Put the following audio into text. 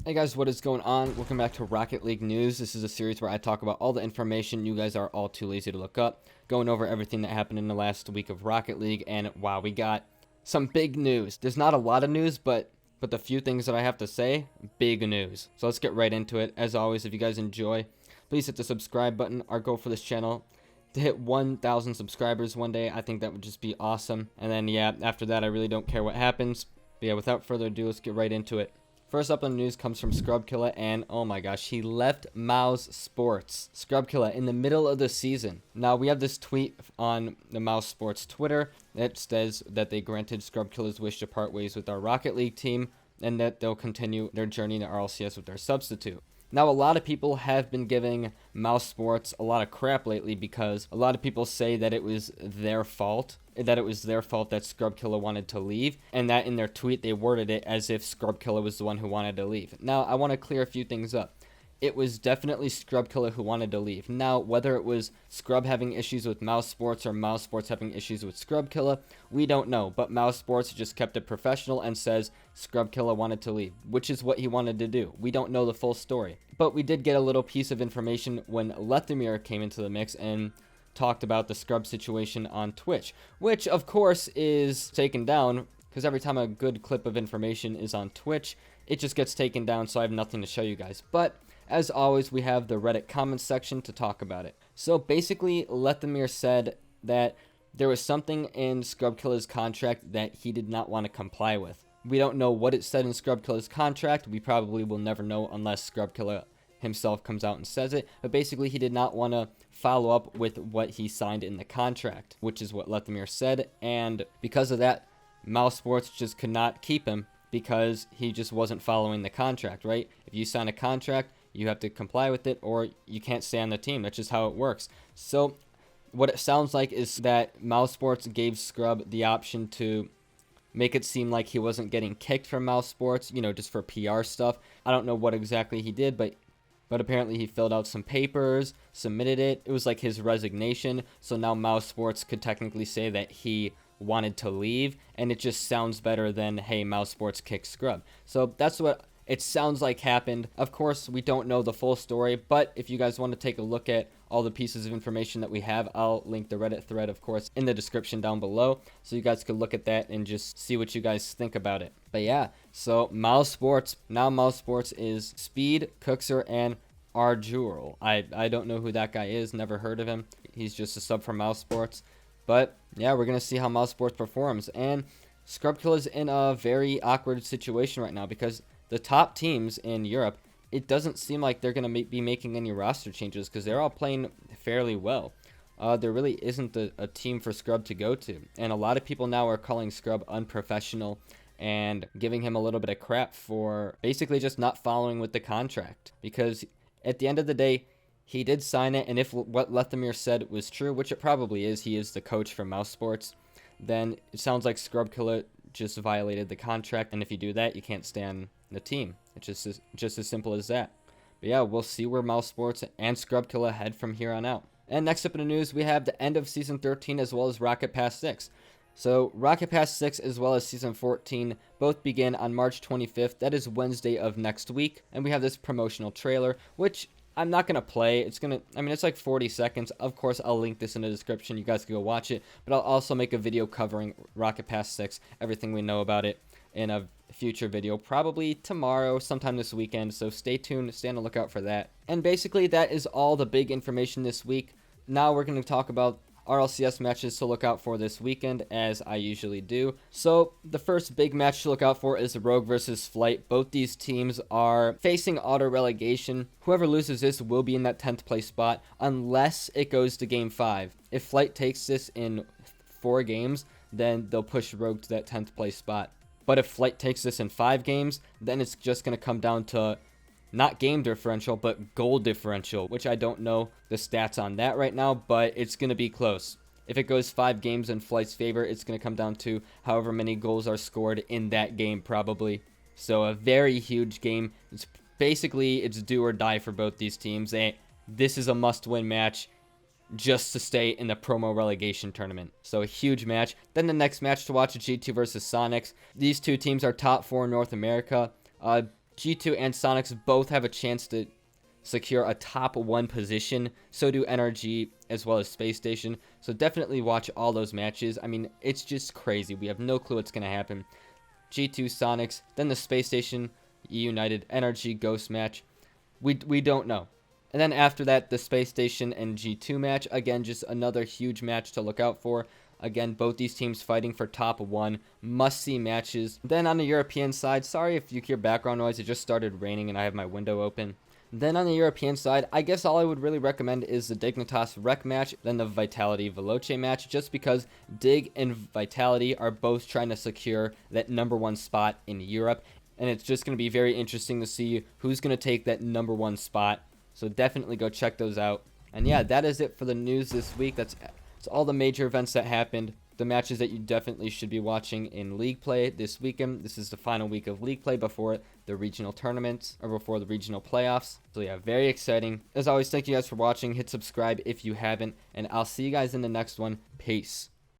Hey guys, what is going on? Welcome back to Rocket League News. This is a series where I talk about all the information you guys are all too lazy to look up, going over everything that happened in the last week of Rocket League, and wow, we got some big news. There's not a lot of news, but the few things that I have to say, big news. So let's get right into it. As always, if you guys enjoy, please hit the subscribe button. Our goal for this channel to hit 1,000 subscribers one day. I think that would just be awesome. And then yeah, after that, I really don't care what happens. But yeah, without further ado, let's get right into it. First up on the news comes from Killa, and oh my gosh, he left Mousesports. Killa in the middle of the season. Now, we have this tweet on the Mousesports Twitter that says that they granted Killa's wish to part ways with our Rocket League team, and that they'll continue their journey in the RLCS with their substitute. Now, a lot of people have been giving Mousesports a lot of crap lately because a lot of people say that it was their fault. That Killa wanted to leave, and that in their tweet they worded it as if Killa was the one who wanted to leave. Now, I want to clear a few things up. It was definitely Killa who wanted to leave. Now, whether it was Scrub having issues with Mousesports or Mousesports having issues with Killa, we don't know. But Mousesports just kept it professional and says Killa wanted to leave, which is what he wanted to do. We don't know the full story. But we did get a little piece of information when Lethamyr came into the mix and talked about the Scrub situation on Twitch, which of course is taken down because every time a good clip of information is on Twitch, it just gets taken down, so I have nothing to show you guys. But as always, we have the Reddit comments section to talk about it. So basically, Lethamyr said that there was something in Killa's contract that he did not want to comply with. We don't know what it said in Killa's contract. We probably will never know unless Killa himself comes out and says it, but basically he did not want to follow up with what he signed in the contract, which is what Lethamyr said, and because of that, Mousesports just could not keep him because he just wasn't following the contract, right? If you sign a contract, you have to comply with it or you can't stay on the team. That's just how it works. So what it sounds like is that Mousesports gave Scrub the option to make it seem like he wasn't getting kicked from Mousesports, you know, just for PR stuff. I don't know what exactly he did, but apparently he filled out some papers, submitted it. It was like his resignation. So now Mousesports could technically say that he wanted to leave. And it just sounds better than, hey, Mousesports kicked Scrub. So that's what it sounds like happened. Of course, we don't know the full story. But if you guys want to take a look at all the pieces of information that we have, I'll link the Reddit thread, of course, in the description down below. So you guys could look at that and just see what you guys think about it. But yeah, so Mousesports, now Mousesports is Speed, Cookser, and Arjurl. I don't know who that guy is, never heard of him. He's just a sub from Mousesports. But yeah, we're going to see how Mousesports performs. And Killa's in a very awkward situation right now because the top teams in Europe, it doesn't seem like they're going to be making any roster changes because they're all playing fairly well. There really isn't a team for Scrub to go to. And a lot of people now are calling Scrub unprofessional and giving him a little bit of crap for basically just not following with the contract. Because at the end of the day, he did sign it. And if what Lethamyr said was true, which it probably is, he is the coach for Mousesports, then it sounds like Killa just violated the contract. And if you do that, you can't stay on the team. It's just as simple as that. But yeah, we'll see where Mousesports and Killa head from here on out. And next up in the news, we have the end of Season 13 as well as Rocket Pass 6. So Rocket Pass 6 as well as Season 14 both begin on March 25th. That is Wednesday of next week. And we have this promotional trailer, which I'm not going to play. It's like 40 seconds. Of course, I'll link this in the description. You guys can go watch it. But I'll also make a video covering Rocket Pass 6, everything we know about it, in a future video, probably tomorrow, sometime this weekend. So stay tuned, stay on the lookout for that. And basically, that is all the big information this week. Now we're going to talk about RLCS matches to look out for this weekend, as I usually do. So the first big match to look out for is Rogue versus Flight. Both these teams are facing auto relegation. Whoever loses this will be in that 10th place spot unless it goes to game 5. If Flight takes this in 4 games, then they'll push Rogue to that 10th place spot. But if Flight takes this in 5 games, then it's just going to come down to not game differential, but goal differential, which I don't know the stats on that right now, but it's going to be close. If it goes 5 games in Flight's favor, it's going to come down to however many goals are scored in that game, probably. So a very huge game. It's do or die for both these teams. This is a must-win match just to stay in the promo relegation tournament. So a huge match. Then the next match to watch is G2 versus Sonics. These two teams are top 4 in North America. G2 and Sonics both have a chance to secure a top 1 position. So do NRG as well as Space Station. So definitely watch all those matches. I mean, it's just crazy. We have no clue what's going to happen. G2 Sonics, then the Space Station United NRG Ghost match. We don't know. And then after that, the Space Station and G2 match. Again, just another huge match to look out for. Again, both these teams fighting for top 1. Must-see matches. Then on the European side, sorry if you hear background noise. It just started raining and I have my window open. Then on the European side, I guess all I would really recommend is the Dignitas Rec match, then the Vitality Veloce match, just because Dig and Vitality are both trying to secure that #1 spot in Europe. And it's just going to be very interesting to see who's going to take that #1 spot. So definitely go check those out. And yeah, that is it for the news this week. That's all the major events that happened. The matches that you definitely should be watching in League Play this weekend. This is the final week of League Play before the regional tournaments, or before the regional playoffs. So yeah, very exciting. As always, thank you guys for watching. Hit subscribe if you haven't, and I'll see you guys in the next one. Peace.